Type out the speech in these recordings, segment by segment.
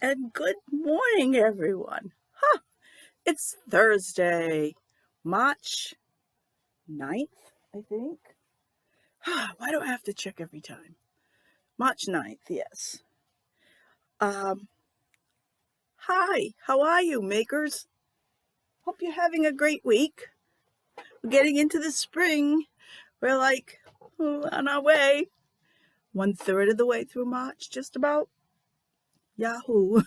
And good morning, everyone. It's Thursday, March 9th, I think. Why do I have to check every time? March 9th, yes. Um, Hi, how are you, makers? Hope you're having a great week. We're getting into the spring. We're on our way. 1/3 of the way through March, just about. Yahoo.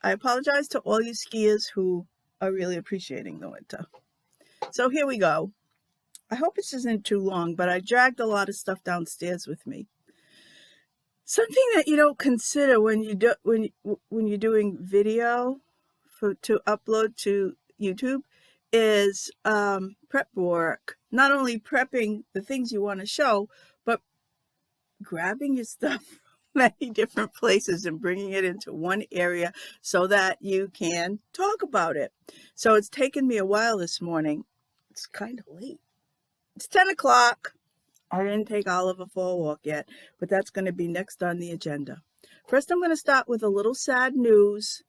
I apologize to all you skiers who are really appreciating the winter. So here we go. I hope this isn't too long, but I dragged a lot of stuff downstairs with me. Something that you don't consider when you're doing video to upload to YouTube is prep work. Not only prepping the things you want to show, but grabbing your stuff from many different places and bringing it into one area so that you can talk about it. So it's taken me a while this morning. It's kind of late. It's 10 o'clock. I didn't take Oliver for a walk yet, but that's going to be next on the agenda. First, I'm going to start with a little sad news,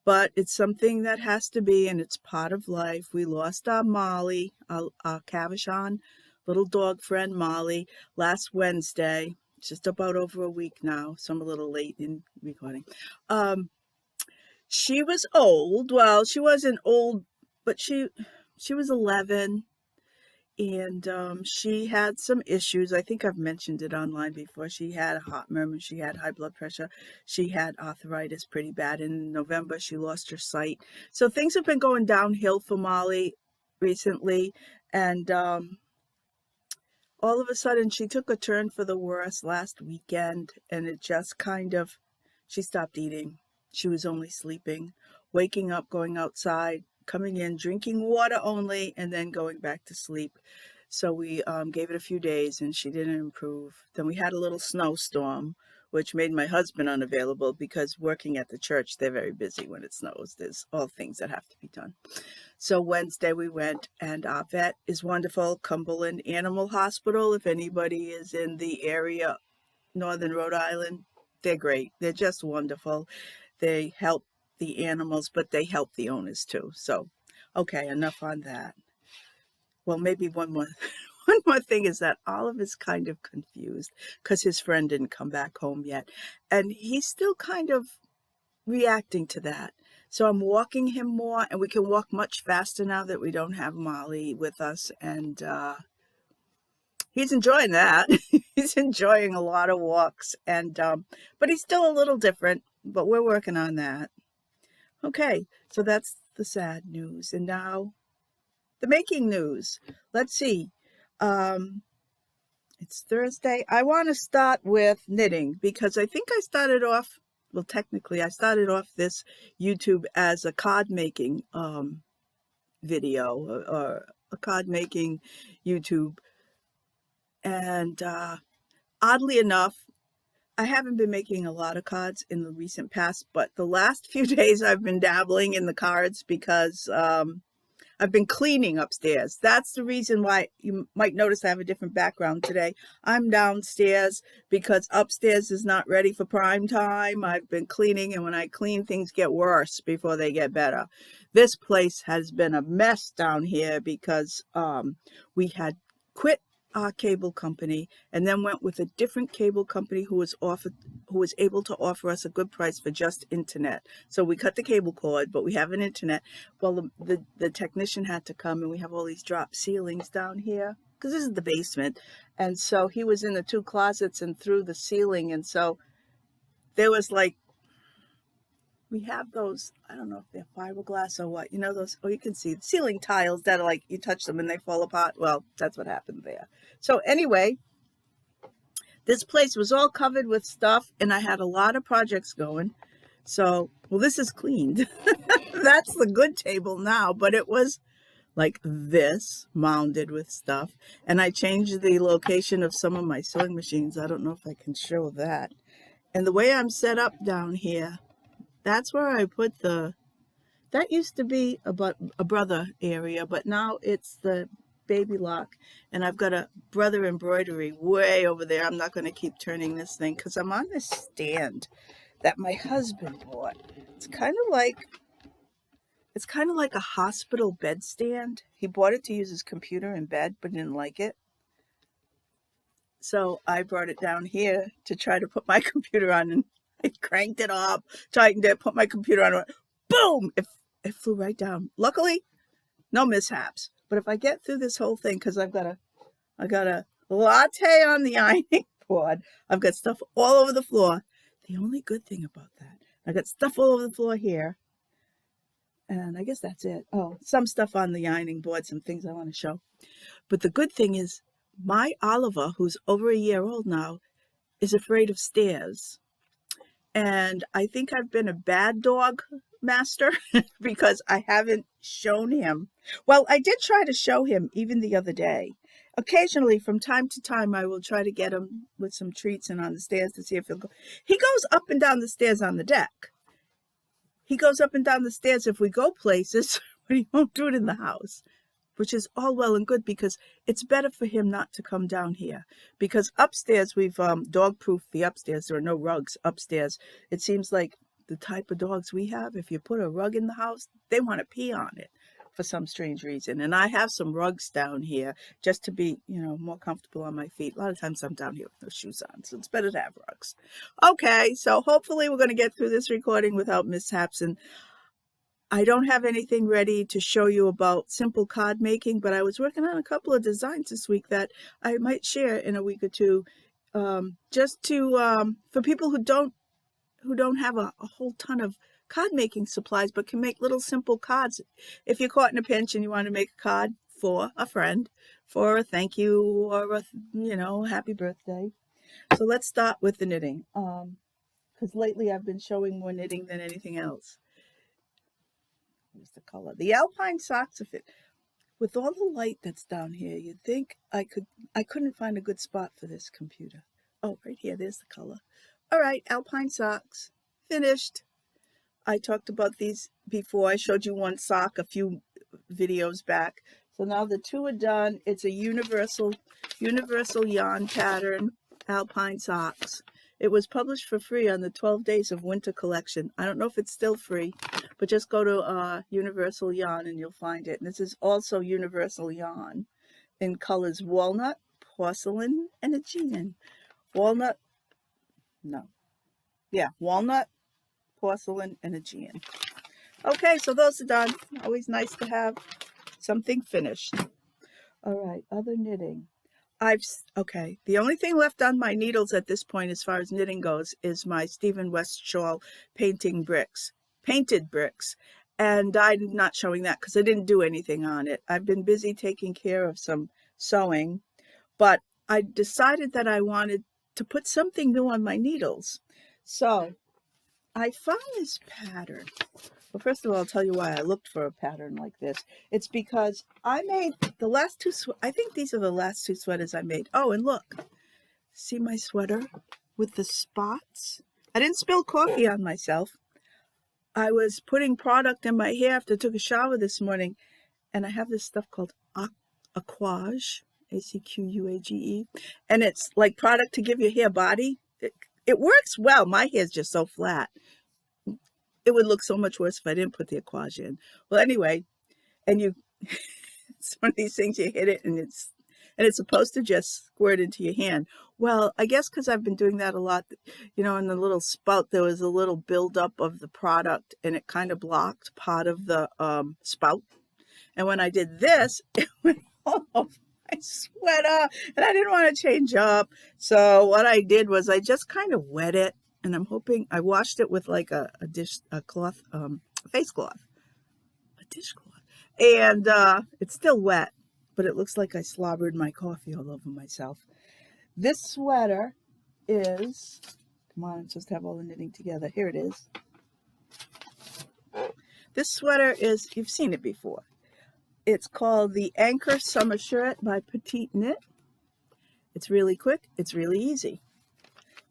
but it's something that has to be, and it's part of life. We lost our Molly, our Cavachon little dog friend Molly, last Wednesday. It's just about over a week now, so I'm a little late in recording. She was old. Well, she wasn't old, but she was 11. And she had some issues. I think I've mentioned it online before. She had a heart murmur. She had high blood pressure. She had arthritis pretty bad. In November, she lost her sight. So things have been going downhill for Molly recently. And all of a sudden, she took a turn for the worse last weekend. And it just she stopped eating. She was only sleeping, waking up, going outside, coming in, drinking water only, and then going back to sleep. So we gave it a few days and she didn't improve. Then we had a little snowstorm, which made my husband unavailable because working at the church, they're very busy when it snows. There's all things that have to be done. So Wednesday we went, and our vet is wonderful, Cumberland Animal Hospital. If anybody is in the area, Northern Rhode Island, they're great. They're just wonderful. They help the animals, but they help the owners too. So, okay, enough on that. Well, maybe one more one more thing is that Olive is kind of confused because his friend didn't come back home yet. And he's still kind of reacting to that. So I'm walking him more, and we can walk much faster now that we don't have Molly with us. And he's enjoying that. He's enjoying a lot of walks. And but he's still a little different, but we're working on that. Okay, so that's the sad news. And now the making news. Let's see. Um, it's Thursday. I want to start with knitting because I think I started off, well, technically, I started off this YouTube as a card making video or a card making YouTube. And oddly enough, I haven't been making a lot of cards in the recent past, but the last few days I've been dabbling in the cards because I've been cleaning upstairs. That's the reason why you might notice I have a different background today. I'm downstairs because upstairs is not ready for prime time. I've been cleaning, and when I clean, things get worse before they get better. This place has been a mess down here because we had quit our cable company and then went with a different cable company who was able to offer us a good price for just internet. So we cut the cable cord, but we have an internet. Well, the technician had to come, and we have all these drop ceilings down here because this is the basement. And so he was in the two closets and through the ceiling. And so there was we have those, I don't know if they're fiberglass or what, those, you can see the ceiling tiles that are you touch them and they fall apart. Well, that's what happened there. So anyway, this place was all covered with stuff, and I had a lot of projects going. So, well, this is cleaned. That's the good table now, but it was like this, mounded with stuff. And I changed the location of some of my sewing machines. I don't know if I can show that. And the way I'm set up down here, that's where I put that used to be a brother area, but now it's the baby lock. And I've got a brother embroidery way over there. I'm not going to keep turning this thing because I'm on this stand that my husband bought. It's kind of like a hospital bedstand. He bought it to use his computer in bed, but didn't like it. So I brought it down here to try to put my computer on, and I cranked it up, tightened it, put my computer on, boom! It flew right down. Luckily, no mishaps. But if I get through this whole thing, because I got a latte on the ironing board, I've got stuff all over the floor. The only good thing about that, I got stuff all over the floor here. And I guess that's it. Oh, some stuff on the ironing board, some things I want to show. But the good thing is, my Oliver, who's over a year old now, is afraid of stairs. And I think I've been a bad dog master because I haven't shown him. Well, I did try to show him even the other day. Occasionally, from time to time, I will try to get him with some treats and on the stairs to see if he'll go. He goes up and down the stairs on the deck. He goes up and down the stairs if we go places, but he won't do it in the house, which is all well and good because it's better for him not to come down here. Because upstairs, we've dog-proofed the upstairs. There are no rugs upstairs. It seems like the type of dogs we have, if you put a rug in the house, they want to pee on it for some strange reason. And I have some rugs down here just to be, more comfortable on my feet. A lot of times I'm down here with no shoes on, so it's better to have rugs. Okay, so hopefully we're going to get through this recording without mishaps. And I don't have anything ready to show you about simple card making, but I was working on a couple of designs this week that I might share in a week or two, just to for people who don't have a whole ton of card making supplies, but can make little simple cards. If you're caught in a pinch and you want to make a card for a friend, for a thank you or a happy birthday. So let's start with the knitting, because lately I've been showing more knitting than anything else. Here's the color. The Alpine socks fit. With all the light that's down here, you'd think I couldn't find a good spot for this computer. Oh, right here, there's the color. All right, Alpine socks, finished. I talked about these before. I showed you one sock a few videos back. So now the two are done. It's a universal yarn pattern, Alpine socks. It was published for free on the 12 Days of Winter collection. I don't know if it's still free, but just go to Universal Yarn and you'll find it. And this is also Universal Yarn in colors walnut, porcelain, and Aegean. Walnut, porcelain, and Aegean. Okay, so those are done. Always nice to have something finished. All right, other knitting. The only thing left on my needles at this point as far as knitting goes is my Stephen West shawl painted bricks. And I'm not showing that because I didn't do anything on it. I've been busy taking care of some sewing, but I decided that I wanted to put something new on my needles. So I found this pattern. Well, first of all, I'll tell you why I looked for a pattern like this. It's because I made the last two, I think these are the last two sweaters I made. Oh, and look, see my sweater with the spots? I didn't spill coffee on myself. I was putting product in my hair after I took a shower this morning, and I have this stuff called Acquage, ACQUAGE, and it's like product to give your hair body. It works well. My hair's just so flat. It would look so much worse if I didn't put the Acquage in. Well, anyway, and it's one of these things, you hit it and it's supposed to just squirt into your hand. Well, I guess because I've been doing that a lot, in the little spout, there was a little buildup of the product and it kind of blocked part of the spout. And when I did this, it went all over my sweater and I didn't want to change up. So what I did was I just kind of wet it. And I'm hoping I washed it with like a dishcloth, and it's still wet, but it looks like I slobbered my coffee all over myself. This sweater is, come on, I'm supposed to have all the knitting together. Here it is. This sweater is, you've seen it before. It's called the Anchor Summer Shirt by Petite Knit. It's really quick. It's really easy.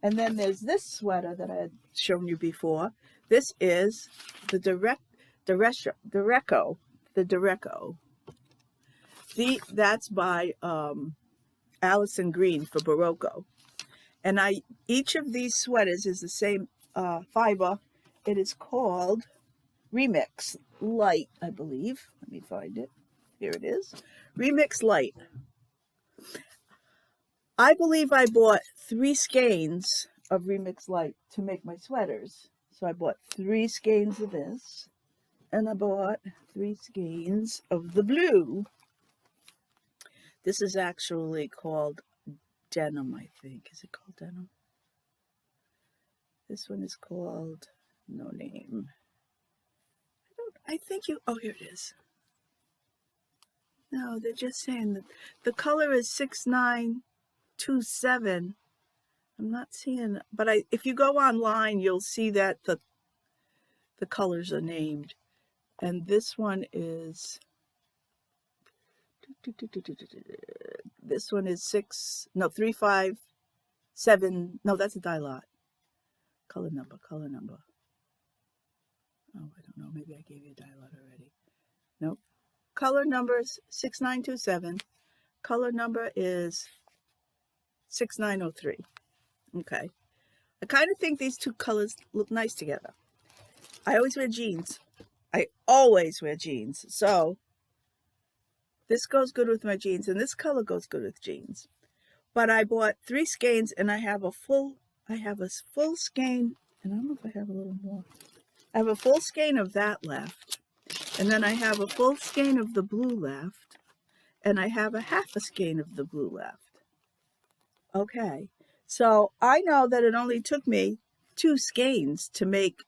And then there's this sweater that I had shown you before. This is the Dereco. That's by Allison Green for Barocco. And each of these sweaters is the same fiber. It is called Remix Light, I believe. Let me find it. Here it is. Remix Light. I believe I bought 3 skeins of Remix Light to make my sweaters. So I bought 3 skeins of this, and I bought 3 skeins of the blue. This is actually called denim, I think. Is it called denim? This one is called no name. I think you, oh, here it is. No, they're just saying that the color is 6927. I'm not seeing, but if you go online, you'll see that the colors are named. And this one is, this one is 357. No, that's a dye lot. Color number. Oh, I don't know. Maybe I gave you a dye lot already. Nope. Color number is 6927. Color number is 6903. Okay. I kind of think these 2 colors look nice together. I always wear jeans. So this goes good with my jeans, and this color goes good with jeans. But I bought 3 skeins, and I have a full skein, and I don't know if I have a little more. I have a full skein of that left, and then I have a full skein of the blue left, and I have a half a skein of the blue left. Okay, so I know that it only took me 2 skeins to make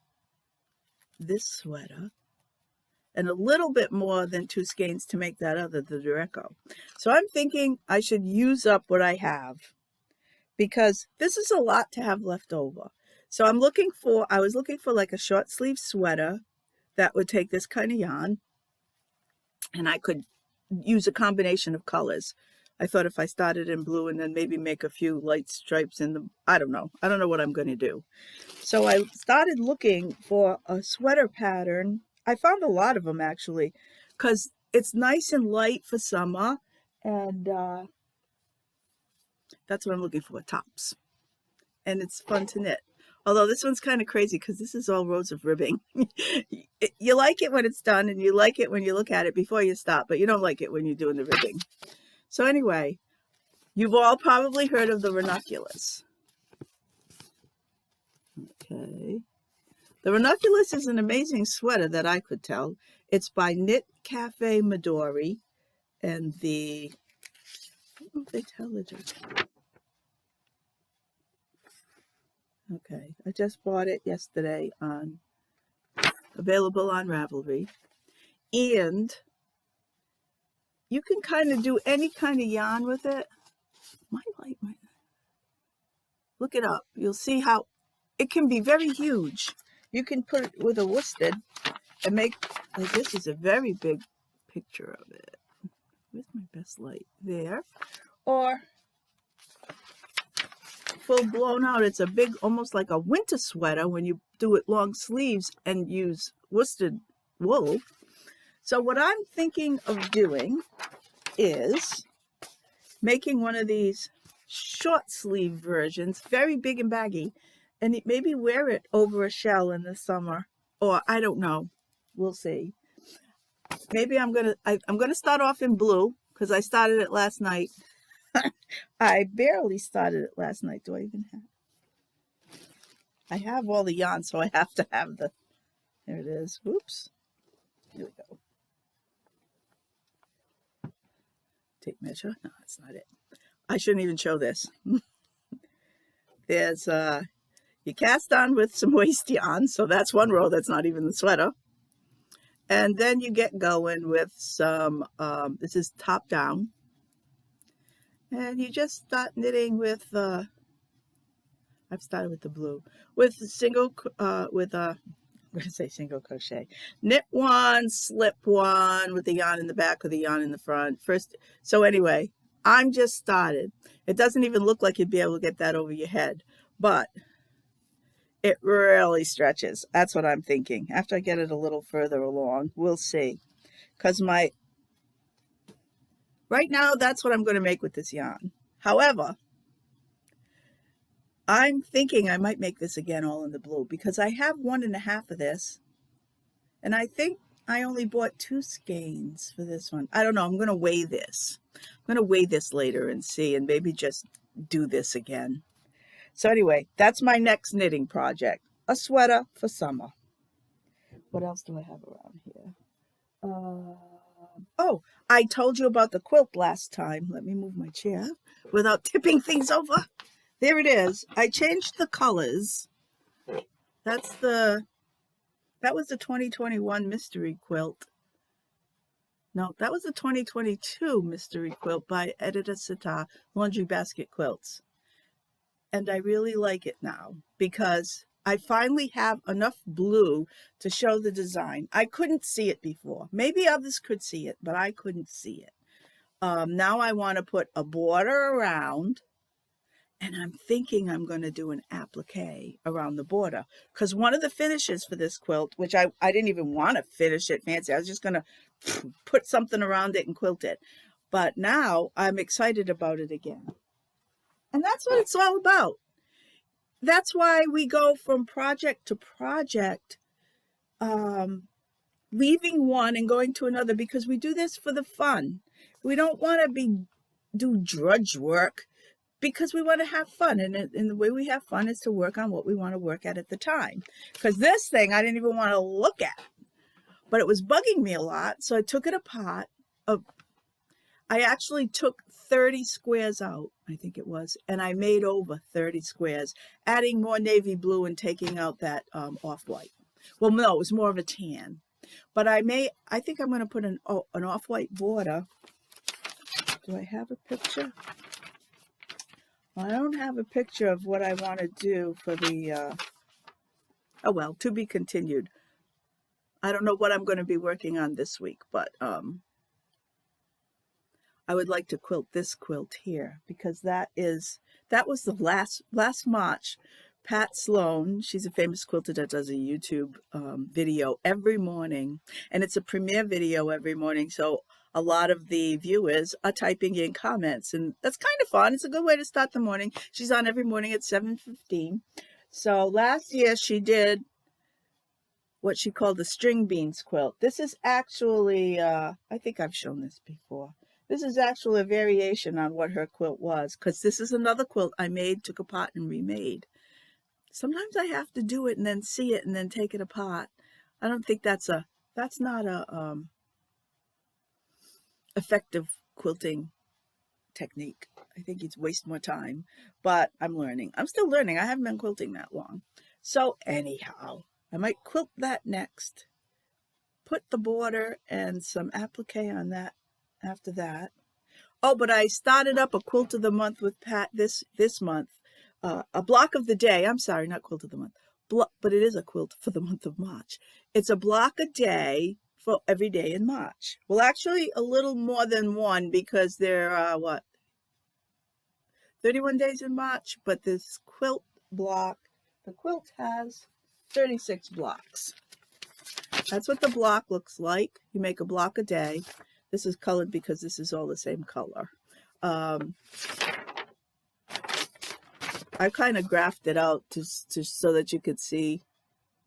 this sweater, and a little bit more than 2 skeins to make that other, the Dureco. So I'm thinking I should use up what I have, because this is a lot to have left over. So I was looking for like a short sleeve sweater that would take this kind of yarn, and I could use a combination of colors. I thought if I started in blue and then maybe make a few light stripes in the, I don't know what I'm going to do. So I started looking for a sweater pattern. I found a lot of them actually, because it's nice and light for summer, and that's what I'm looking for, tops. And it's fun to knit. Although this one's kind of crazy because this is all rows of ribbing. You like it when it's done, and you like it when you look at it before you stop, but you don't like it when you're doing the ribbing. So anyway, you've all probably heard of the ranunculus. Okay. The ranunculus is an amazing sweater that I could tell. It's by Knit Cafe Midori, and I don't know if they tell it. Okay, I just bought it yesterday available on Ravelry, and you can kind of do any kind of yarn with it. Look it up. You'll see how it can be very huge. You can put it with a worsted and make, like, this is a very big picture of it. Where's my best light? There. Or full blown out. It's a big, almost like a winter sweater when you do it long sleeves and use worsted wool. So what I'm thinking of doing is making one of these short sleeve versions, very big and baggy, and maybe wear it over a shell in the summer, or I don't know. We'll see. Maybe I'm gonna start off in blue because I started it last night. I barely started it last night. Do I even have? I have all the yarn, so I have to have the. There it is. Oops. Here we go. Tape measure. No, that's not it. I shouldn't even show this. There's you cast on with some waist yarn, so that's one row. That's not even the sweater. And then you get going with some. This is top down. And you just start knitting with, I've started with the blue, with single, I'm going to say single crochet. Knit one, slip one with the yarn in the back or the yarn in the front. First, so anyway, I'm just started. It doesn't even look like you'd be able to get that over your head, but it really stretches. That's what I'm thinking. After I get it a little further along, we'll see. Because right now, that's what I'm going to make with this yarn. However, I'm thinking I might make this again all in the blue because I have 1.5 of this, and I think I only bought 2 skeins for this one. I don't know. I'm going to weigh this. I'm going to weigh this later and see, and maybe just do this again. So anyway, that's my next knitting project. A sweater for summer. What else do I have around here? Oh, I told you about the quilt last time. Let me move my chair without tipping things over. There it is. I changed the colors. That was the 2021 mystery quilt. No, that was the 2022 mystery quilt by Edita Sita, Laundry Basket Quilts. And I really like it now because I finally have enough blue to show the design. I couldn't see it before. Maybe others could see it, but I couldn't see it. Now I want to put a border around, and I'm thinking I'm going to do an applique around the border because one of the finishes for this quilt, which I didn't even want to finish it fancy. I was just going to put something around it and quilt it. But now I'm excited about it again. And that's what it's all about. That's why we go from project to project, leaving one and going to another, because we do this for the fun. We don't want to do drudge work because we want to have fun. And the way we have fun is to work on what we want to work at the time. Because this thing I didn't even want to look at, but it was bugging me a lot. So I took it apart. I actually took 30 squares out, I think it was, and I made over 30 squares, adding more navy blue and taking out that off-white. Well, no, it was more of a tan. But I think I'm going to put an off-white border. Do I have a picture? Well, I don't have a picture of what I want to do for the, oh well, to be continued. I don't know what I'm going to be working on this week, but I would like to quilt this quilt here because that was the last March. Pat Sloan, she's a famous quilter that does a YouTube video every morning, and it's a premiere video every morning. So a lot of the viewers are typing in comments, and that's kind of fun. It's a good way to start the morning. She's on every morning at 7:15. So last year she did what she called the string beans quilt. This is actually, I think I've shown this before. This is actually a variation on what her quilt was, because this is another quilt I made, took apart, and remade. Sometimes I have to do it and then see it and then take it apart. I don't think that's not a effective quilting technique. I think it's waste more time, but I'm learning. I'm still learning. I haven't been quilting that long. So anyhow, I might quilt that next. Put the border and some applique on that after that. Oh, but I started up a quilt of the month with Pat this month. A block of the day. I'm sorry, not quilt of the month. But it is a quilt for the month of March. It's a block a day for every day in March. Well, actually, a little more than one because there are, 31 days in March, but this quilt block, the quilt has 36 blocks. That's what the block looks like. You make a block a day. This is colored because this is all the same color. I kind of graphed it out so that you could see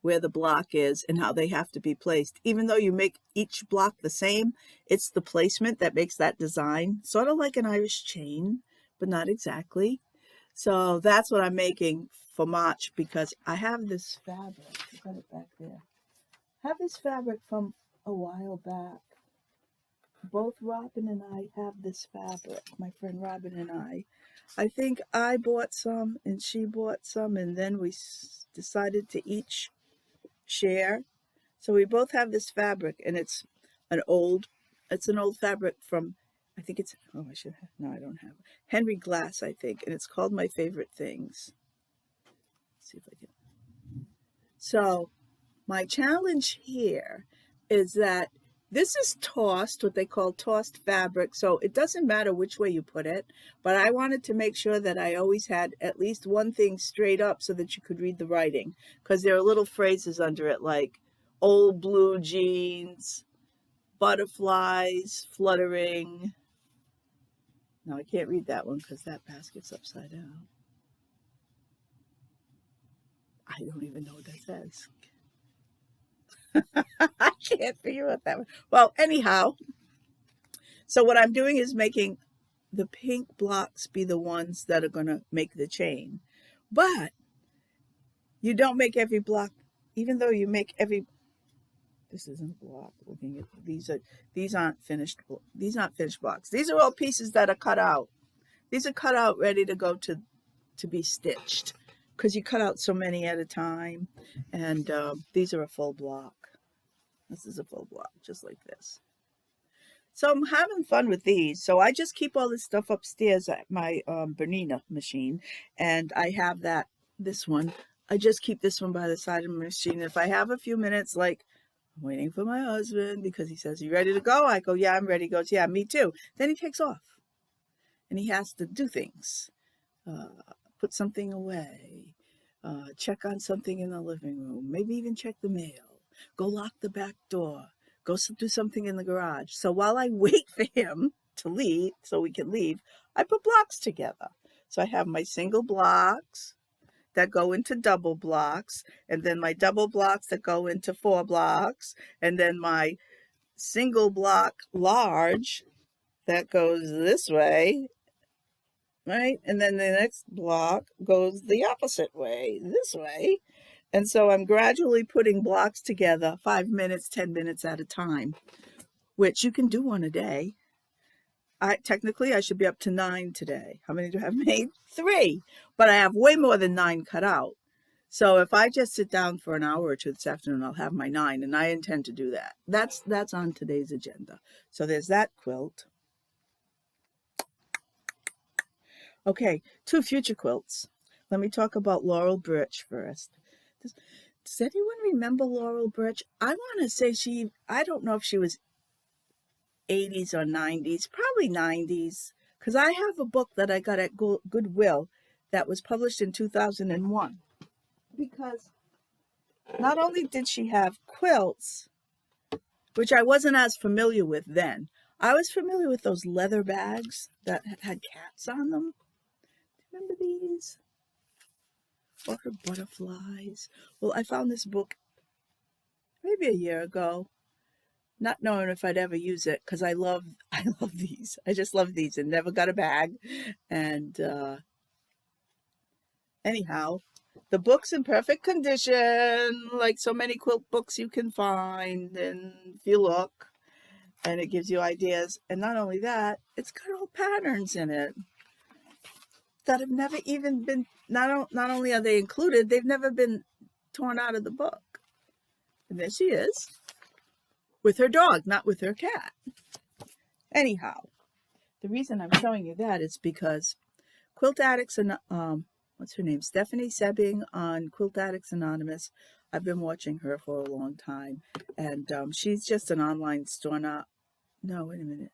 where the block is and how they have to be placed. Even though you make each block the same, it's the placement that makes that design. Sort of like an Irish chain, but not exactly. So that's what I'm making for March because I have this fabric. I got it back there. I have this fabric from a while back. Both Robin and I have this fabric, my friend Robin and I. I think I bought some and she bought some, and then we decided to each share. So we both have this fabric, and it's an old fabric from, I think it's, oh, I don't have it. Henry Glass, I think, and it's called My Favorite Things. Let's see if I can. So my challenge here is that this is tossed, what they call tossed fabric, so it doesn't matter which way you put it, but I wanted to make sure that I always had at least one thing straight up so that you could read the writing, because there are little phrases under it like old blue jeans, butterflies fluttering. No, I can't read that one because that basket's upside down. I don't even know what that says. I can't figure out that one. Well, anyhow, so what I'm doing is making the pink blocks be the ones that are going to make the chain. But you don't make every block, even though you make every, this isn't a block. Looking at these aren't finished. These aren't finished blocks. These are all pieces that are cut out. These are cut out, ready to go to be stitched, because you cut out so many at a time. And these are a full block. This is a full block, just like this. So I'm having fun with these. So I just keep all this stuff upstairs at my Bernina machine, and I have this one. I just keep this one by the side of the machine. If I have a few minutes, like I'm waiting for my husband because he says, "You ready to go?" I go, "Yeah, I'm ready." He goes, "Yeah, me too." Then he takes off, and he has to do things, put something away, check on something in the living room, maybe even check the mail, go lock the back door, go do something in the garage. So while I wait for him to leave, so we can leave, I put blocks together. So I have my single blocks that go into double blocks, and then my double blocks that go into 4 blocks, and then my single block large that goes this way, right? And then the next block goes the opposite way, this way. And so I'm gradually putting blocks together 5 minutes, 10 minutes at a time, which you can do one a day. Technically, I should be up to 9 today. How many do I have made? 3. But I have way more than 9 cut out. So if I just sit down for an hour or two this afternoon, I'll have my 9, and I intend to do that. That's on today's agenda. So there's that quilt. Okay, 2 future quilts. Let me talk about Laurel Birch first. Does anyone remember Laurel Birch? I want to say I don't know if she was 80s or 90s, probably 90s, because I have a book that I got at Goodwill that was published in 2001. Because not only did she have quilts, which I wasn't as familiar with then, I was familiar with those leather bags that had cats on them. Remember these? Or her butterflies. Well, I found this book maybe a year ago, not knowing if I'd ever use it, because I love these. I just love these, and never got a bag. And anyhow, the book's in perfect condition, like so many quilt books you can find, and if you look, and it gives you ideas. And not only that, it's got all patterns in it that have never even been, not only are they included, they've never been torn out of the book. And there she is, with her dog, not with her cat. Anyhow, the reason I'm showing you that is because Quilt Addicts, and what's her name? Stephanie Sebing on Quilt Addicts Anonymous. I've been watching her for a long time, and she's just an online store. No, wait a minute.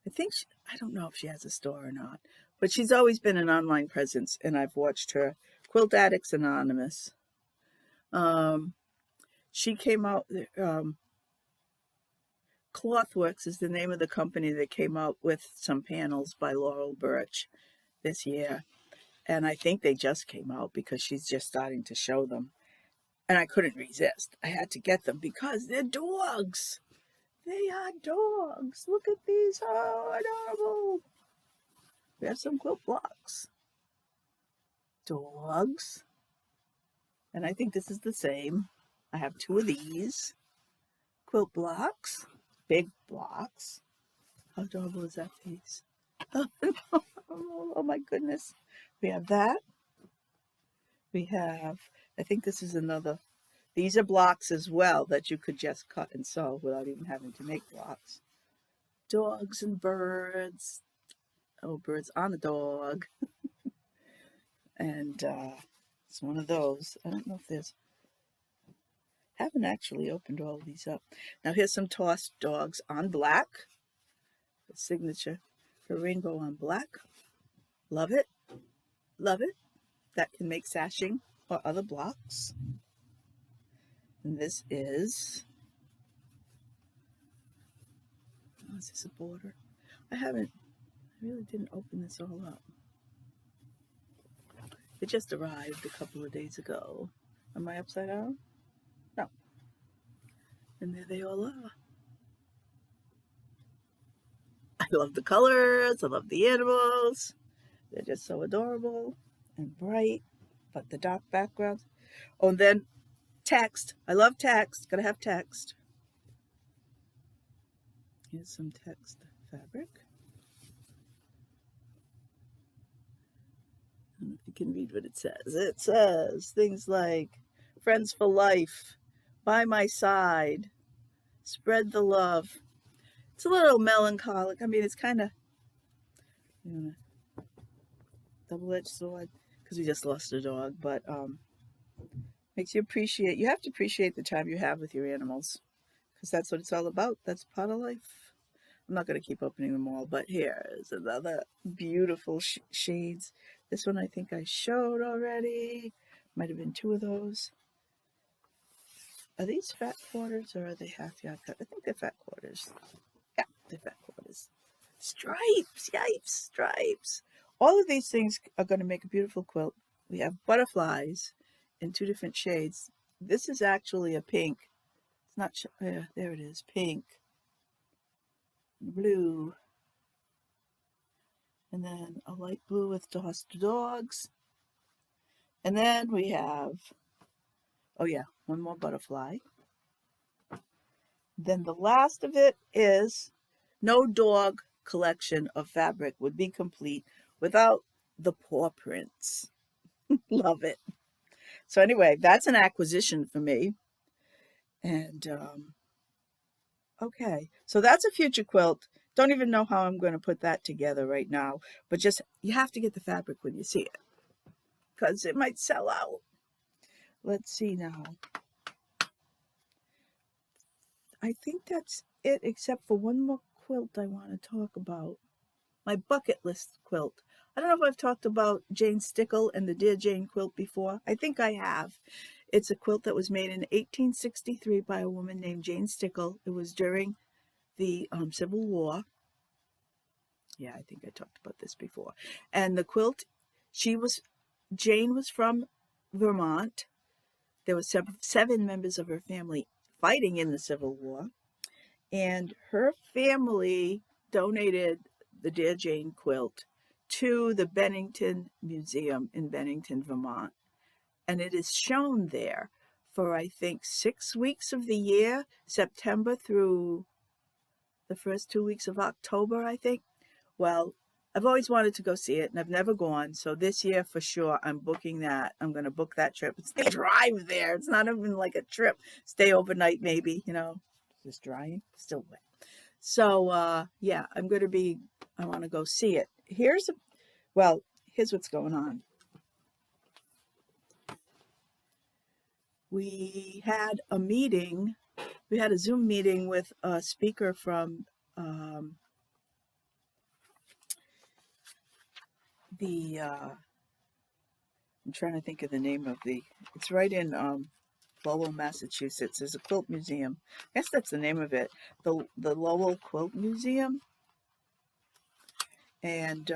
I don't know if she has a store or not, but she's always been an online presence, and I've watched her. Quilt Addicts Anonymous. She came out, Clothworks is the name of the company that came out with some panels by Laurel Birch this year. And I think they just came out because she's just starting to show them. And I couldn't resist. I had to get them because they're dogs. They are dogs. Look at these. Oh, adorable. We have some quilt blocks. Dogs. And I think this is the same. I have 2 of these. Quilt blocks. Big blocks. How adorable is that piece? Oh my goodness. We have that. We have, I think this is another. These are blocks as well that you could just cut and sew without even having to make blocks. Dogs and birds. Oh, birds on a dog. And it's one of those. I don't know if there's, haven't actually opened all of these up. Now here's some tossed dogs on black. The signature for rainbow on black. Love it. Love it. That can make sashing or other blocks. And this is, oh, is this a border? I really didn't open this all up. It just arrived a couple of days ago. Am I upside down? No. And there they all are. I love the colors. I love the animals. They're just so adorable and bright, but the dark backgrounds. Oh, and then text. I love text. Gotta have text. Here's some text fabric. I don't know if you can read what it says. It says things like friends for life, by my side, spread the love. It's a little melancholic. I mean, it's kind of, you know, double-edged sword because we just lost a dog, but makes you appreciate, you have to appreciate the time you have with your animals because that's what it's all about. That's part of life. I'm not going to keep opening them all, but here's another beautiful shades. This one I think I showed already. Might have been two of those. Are these fat quarters or are they half yard cut? I think they're fat quarters. Yeah, they're fat quarters. Stripes, yipes, stripes. All of these things are going to make a beautiful quilt. We have butterflies in two different shades. This is actually a pink. It's not, there it is, pink, blue, and then a light blue with dogs. And then we have, oh yeah, one more butterfly. Then the last of it is no dog collection of fabric would be complete without the paw prints. Love it. So anyway, that's an acquisition for me. And okay, so that's a future quilt. Don't even know how I'm going to put that together right now, but just you have to get the fabric when you see it because it might sell out. Let's see now. I think that's it, except for one more quilt I want to talk about. My bucket list quilt. I don't know if I've talked about Jane Stickle and the Dear Jane quilt before. I think I have. It's a quilt that was made in 1863 by a woman named Jane Stickle. It was during the Civil War. Yeah, I think I talked about this before. And the quilt, Jane was from Vermont. There were seven members of her family fighting in the Civil War. And her family donated the Dear Jane quilt to the Bennington Museum in Bennington, Vermont. And it is shown there for, I think, 6 weeks of the year, September through the first 2 weeks of October, I think. Well, I've always wanted to go see it, and I've never gone. So this year, for sure, I'm booking that. I'm going to book that trip. It's a drive there. It's not even like a trip. Stay overnight, maybe, you know. Just drying, still wet. So, yeah, I want to go see it. Here's what's going on. We had a Zoom meeting with a speaker from I'm trying to think of the name of it's right in Lowell, Massachusetts. There's a quilt museum. I guess that's the name of it. The Lowell Quilt Museum. And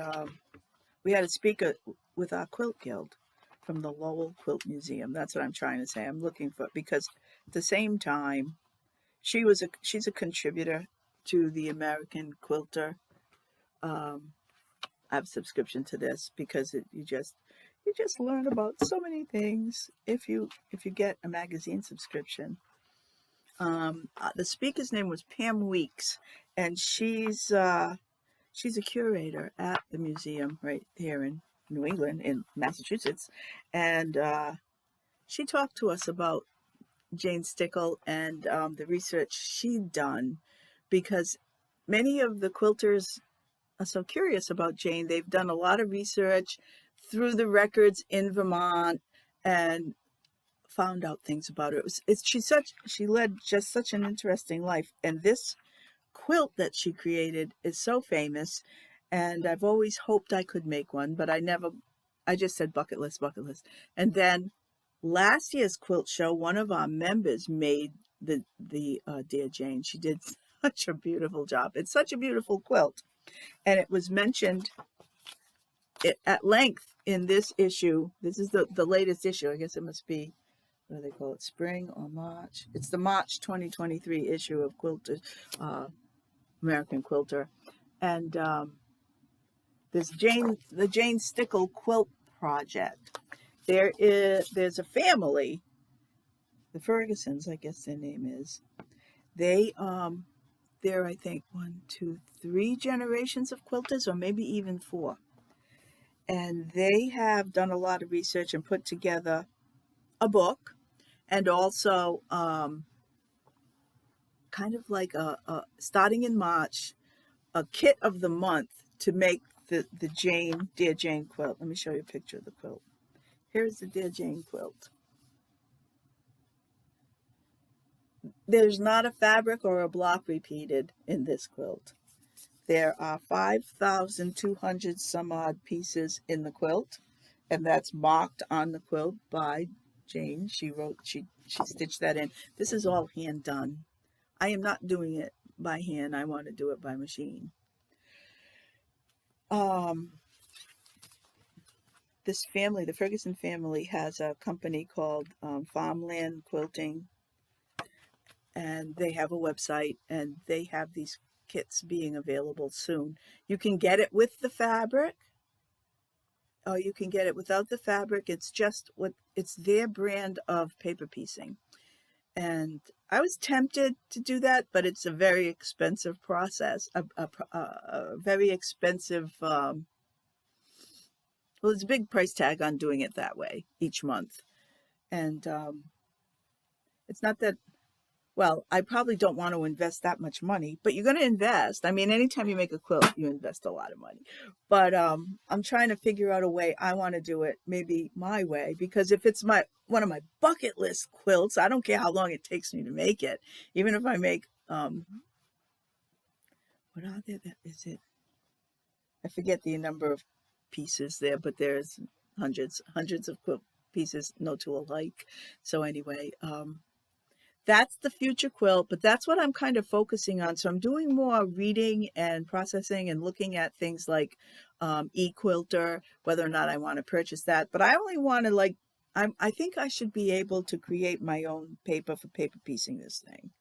we had a speaker with our quilt guild from the Lowell Quilt Museum. That's what I'm trying to say. I'm looking for, because at the same time, she's a contributor to the American Quilter. I have a subscription to this because you just learn about so many things if you get a magazine subscription. The speaker's name was Pam Weeks, and she's a curator at the museum right here in New England, in Massachusetts, and she talked to us about Jane Stickle and the research she'd done, because many of the quilters are so curious about Jane. They've done a lot of research through the records in Vermont and found out things about her. She led just such an interesting life, and this quilt that she created is so famous, and I've always hoped I could make one, but I just said bucket list. And then last year's quilt show, one of our members made the Dear Jane. She did such a beautiful job. It's such a beautiful quilt, and it was mentioned at length in this issue. This is the latest issue. I guess it must be what do they call it, spring or March? It's the March 2023 issue of Quilter, American Quilter. And there's the Jane Stickle Quilt Project. There's a family, the Fergusons, I guess their name is. They're, I think, 1, 2, 3 generations of quilters, or maybe even 4. And they have done a lot of research and put together a book, and also kind of like starting in March, a kit of the month to make the Dear Jane quilt. Let me show you a picture of the quilt. Here's the Dear Jane quilt. There's not a fabric or a block repeated in this quilt. There are 5,200 some odd pieces in the quilt, and that's marked on the quilt by Jane. She stitched that in. This is all hand done. I am not doing it by hand. I want to do it by machine. This family, the Ferguson family, has a company called Farmland Quilting, and they have a website, and they have these kits being available soon. You can get it with the fabric, or you can get it without the fabric. It's their brand of paper piecing. And I was tempted to do that, but it's a very expensive process, a very expensive, well, there's a big price tag on doing it that way each month. And it's not that, well, I probably don't want to invest that much money, but you're going to invest. I mean, anytime you make a quilt, you invest a lot of money. But I'm trying to figure out a way. I want to do it maybe my way, because if it's one of my bucket list quilts, I don't care how long it takes me to make it. Even if I make, what are there? Is it? I forget the number of pieces there, but there's hundreds of quilt pieces, no two alike. So anyway, that's the future quilt, but that's what I'm kind of focusing on. So I'm doing more reading and processing and looking at things like eQuilter, whether or not I want to purchase that. But I only want to I think I should be able to create my own paper for paper piecing this thing.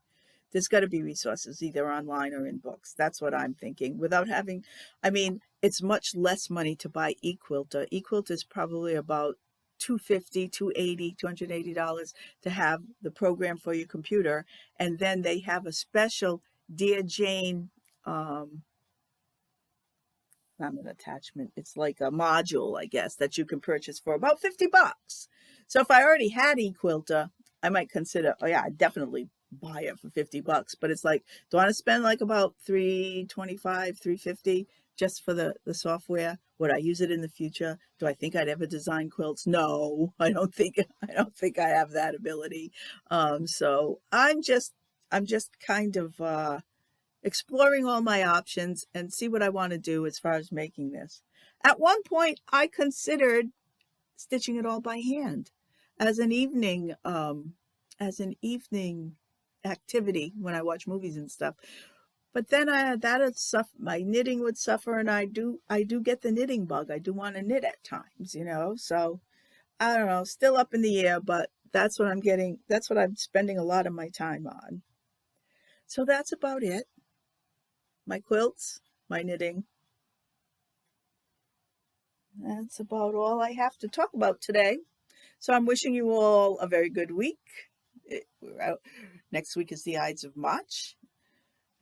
There's got to be resources either online or in books. That's what I'm thinking. Without having, I mean, it's much less money to buy eQuilter. eQuilter is probably about $250, $280 to have the program for your computer. And then they have a special Dear Jane, not an attachment, it's like a module, I guess, that you can purchase for about $50. So if I already had eQuilter, I might consider, oh yeah, I'd definitely buy it for $50. But it's like, do I want to spend like about $325, $350 just for the software? Would I use it in the future? Do I think I'd ever design quilts? No, I don't think I have that ability. So I'm just kind of exploring all my options and see what I want to do as far as making this. At one point, I considered stitching it all by hand as an evening activity when I watch movies and stuff. But then my knitting would suffer, and I do get the knitting bug. I do want to knit at times, so I don't know, still up in the air, but that's what I'm spending a lot of my time on. So that's about it. My quilts, my knitting. That's about all I have to talk about today. So I'm wishing you all a very good week. We're out. Next week is the Ides of March.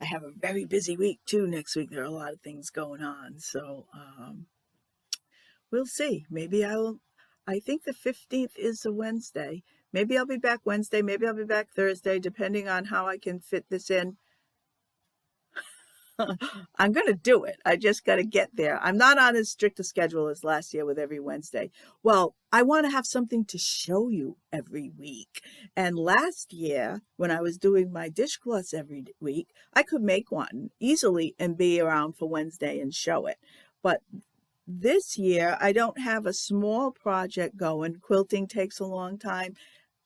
I have a very busy week too next week. There are a lot of things going on. So we'll see. Maybe I think the 15th is a Wednesday. Maybe I'll be back Wednesday. Maybe I'll be back Thursday, depending on how I can fit this in. I'm going to do it. I just got to get there. I'm not on as strict a schedule as last year with every Wednesday. Well, I want to have something to show you every week. And last year, when I was doing my dishcloths every week, I could make one easily and be around for Wednesday and show it. But this year, I don't have a small project going. Quilting takes a long time.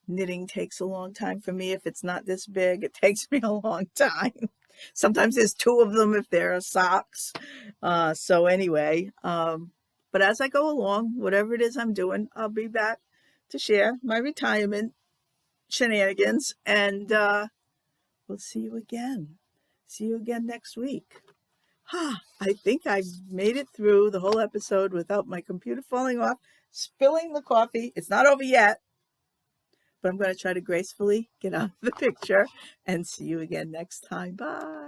Knitting takes a long time for me. If it's not this big, it takes me a long time. Sometimes there's 2 of them if there are socks. So anyway, but as I go along, whatever it is I'm doing, I'll be back to share my retirement shenanigans, and we'll see you again. See you again next week. I think I made it through the whole episode without my computer falling off, spilling the coffee. It's not over yet, but I'm going to try to gracefully get out of the picture and see you again next time. Bye.